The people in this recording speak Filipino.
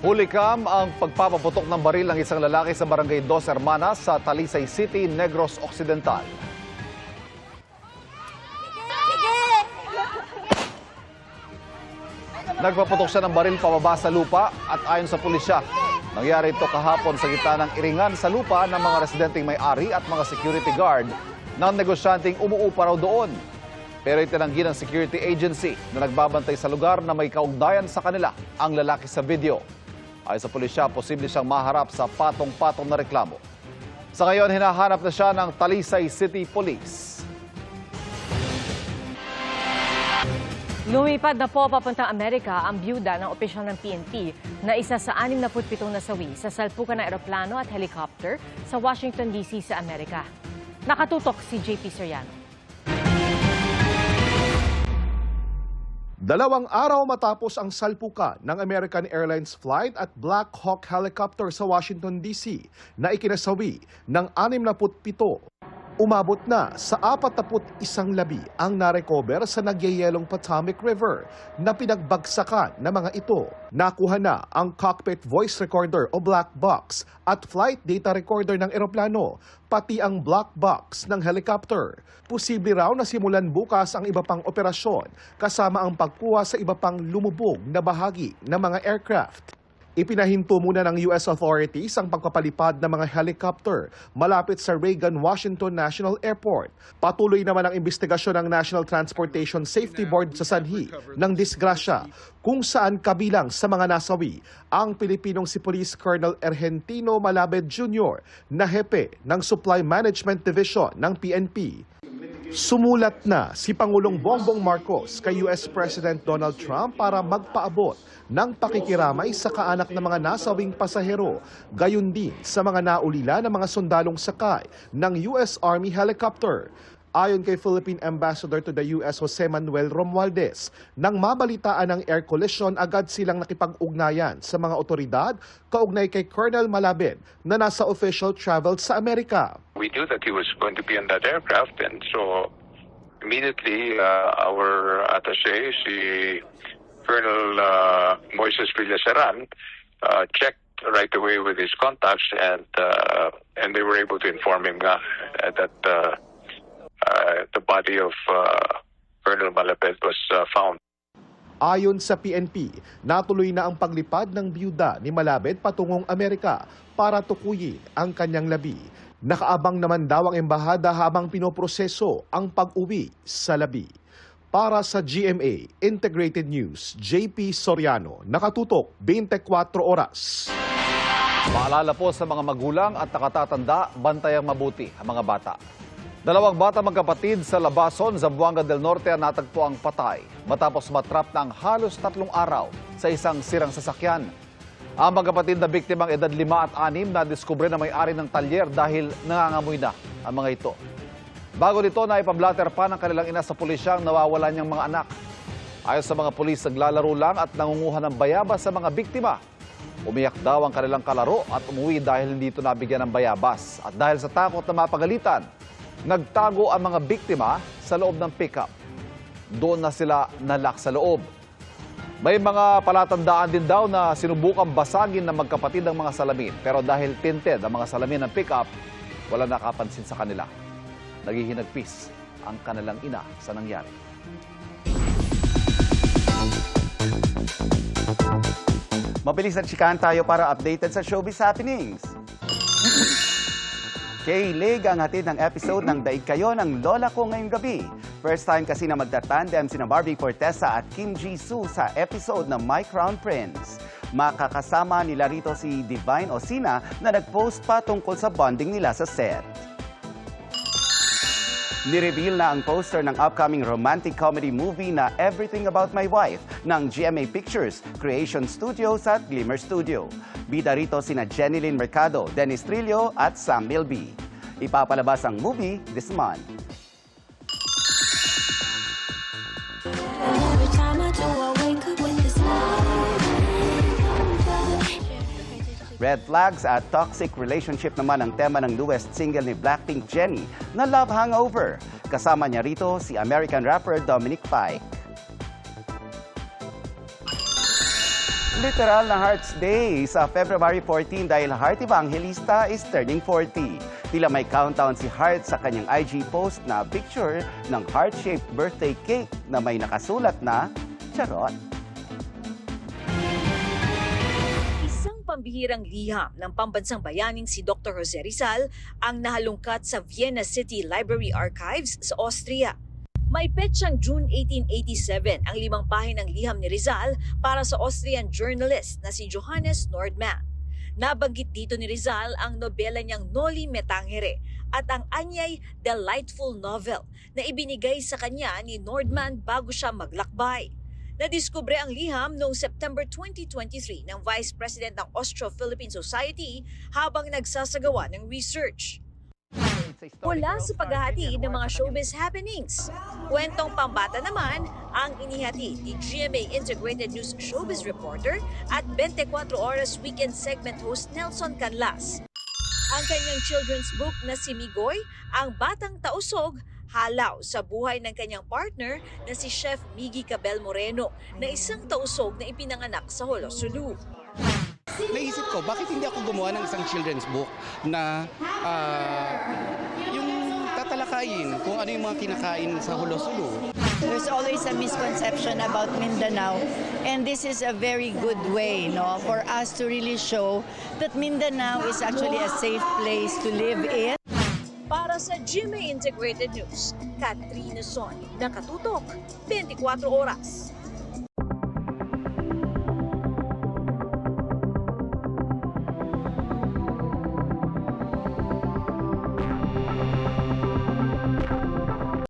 Hulikam ang pagpapaputok ng baril ng isang lalaki sa barangay Dos Hermanas sa Talisay City, Negros Occidental. Nagpaputok siya ng baril pababa sa lupa at ayon sa pulisya, nangyari ito kahapon sa gitna ng iringan sa lupa ng mga residenteng may-ari at mga security guard ng negosyanteng umuupa raw doon. Pero itinanggi ng security agency na nagbabantay sa lugar na may kaugnayan sa kanila ang lalaki sa video. Ayon sa pulisya, posible siyang maharap sa patong-patong na reklamo. Sa ngayon, hinahanap na siya ng Talisay City Police. Lumipad na po papuntang Amerika ang byuda ng opisyal ng PNP na isa sa 67 nasawi sa salpukan ng eroplano at helicopter sa Washington, D.C. sa Amerika. Nakatutok si JP Soriano. 2 araw matapos ang salpukan ng American Airlines flight at Black Hawk helicopter sa Washington, D.C. na ikinasawi ng 67, umabot na sa 41 labi ang narecover sa nagyayelong Potomac River na pinagbagsakan ng mga ito. Nakuha na ang cockpit voice recorder o black box at flight data recorder ng eroplano, pati ang black box ng helicopter. Posible raw na simulan bukas ang iba pang operasyon kasama ang pagkuha sa iba pang lumubog na bahagi ng mga aircraft. Ipinahinto muna ng U.S. authorities ang pagpapalipad ng mga helicopter malapit sa Reagan Washington National Airport. Patuloy naman ang investigasyon ng National Transportation Safety Board sa sanhi ng disgrasya, kung saan kabilang sa mga nasawi ang Pilipinong si Police Colonel Argentino Malabed Jr. na hepe ng Supply Management Division ng PNP. Sumulat na si Pangulong Bongbong Marcos kay US President Donald Trump para magpaabot ng pakikiramay sa kaanak ng mga nasawing pasahero, gayon din sa mga naulila ng mga sundalong sakay ng US Army helicopter. Ayon kay Philippine Ambassador to the US Jose Manuel Romualdez, nang mabalitaan ng air collision, agad silang nakipag-ugnayan sa mga otoridad kaugnay kay Colonel Malabed na nasa official travel sa Amerika. We knew that he was going to be on that aircraft, and so immediately our attaché, si Colonel Moises Villaseran, checked right away with his contacts, and they were able to inform him that the body of Colonel Malabed was found. Ayon sa PNP, natuloy na ang paglipad ng byuda ni Malabed patungong Amerika para tukuyin ang kanyang labi. Nakaabang naman daw ang embahada habang pinoproseso ang pag-uwi sa labi. Para sa GMA Integrated News, JP Soriano, nakatutok 24 oras. Paalala po sa mga magulang at nakatatanda, bantayang mabuti ang mga bata. 2 bata magkapatid sa Labason, Zamboanga del Norte ang natagpuang patay matapos matrap ng halos 3 araw sa isang sirang sasakyan. Ang magkapatid na biktimang edad 5 at 6 na diskubre na may-ari ng talyer dahil nangangamoy na ang mga ito. Bago nito, naipablatter pa ng kanilang ina sa pulisyang nawawalan niyang mga anak. Ayon sa mga pulis, naglalaro lang at nangunguha ng bayabas sa mga biktima. Umiyak daw ang kanilang kalaro at umuwi dahil hindi ito nabigyan ng bayabas. At dahil sa takot na mapagalitan, nagtago ang mga biktima sa loob ng pickup. Doon na sila nalak sa loob. May mga palatandaan din daw na sinubukang basagin ng magkapatid ang mga salamin. Pero dahil tinted ang mga salamin ng pickup, wala nakapansin sa kanila. Naghihinagpis ang kanilang ina sa nangyari. Mabilis at chikahan tayo para updated sa showbiz happenings. K-Lig ang hatid ng episode ng Daig Kayo ng Lola Ko ngayong gabi. First time kasi na magtatandem sina Barbie Fortesa at Kim Jisoo sa episode ng My Crown Prince. Makakasama nila rito si Divine Osina na nag-post pa tungkol sa bonding nila sa set. Nireveal na ang poster ng upcoming romantic comedy movie na Everything About My Wife ng GMA Pictures, Creation Studios at Glimmer Studio. Bida rito sina Jenilyn Mercado, Dennis Trillo at Sam Milby. Ipapalabas ang movie this month. Red flags at toxic relationship naman ang tema ng newest single ni Blackpink Jennie na Love Hangover. Kasama niya rito si American rapper Dominic Fike. Literal na Hearts Day sa February 14 dahil Heart Evangelista is turning 40. Tila may countdown si Heart sa kanyang IG post na picture ng heart-shaped birthday cake na may nakasulat na charot. Isang pambihirang liham ng pambansang bayaning si Dr. Jose Rizal ang nahalungkat sa Vienna City Library Archives sa Austria. May petsang June 1887 ang 5 pahinang liham ni Rizal para sa Austrian journalist na si Johannes Nordman. Nabanggit dito ni Rizal ang nobela niyang Noli Me Tangere at ang anyay delightful novel na ibinigay sa kanya ni Nordman bago siya maglakbay. Nadiskubre ang liham noong September 2023 ng Vice President ng Austro-Philippine Society habang nagsasagawa ng research. Mula sa paghahatid ng mga showbiz happenings. Kwentong pambata naman ang inihatid ni GMA Integrated News Showbiz Reporter at 24 Oras Weekend segment host Nelson Canlas. Ang kanyang children's book na si Migoy, ang batang tausog, halaw sa buhay ng kanyang partner na si Chef Miggy Cabel Moreno na isang tausog na ipinanganak sa Holosulu. Naisip ko, bakit hindi ako gumawa ng isang children's book na yung tatalakayin kung ano yung mga kinakain sa Holosulu. There's always a misconception about Mindanao, and this is a very good way, for us to really show that Mindanao is actually a safe place to live in. Para sa GMA Integrated News, Katrina Son, nakatutok, 24 Oras.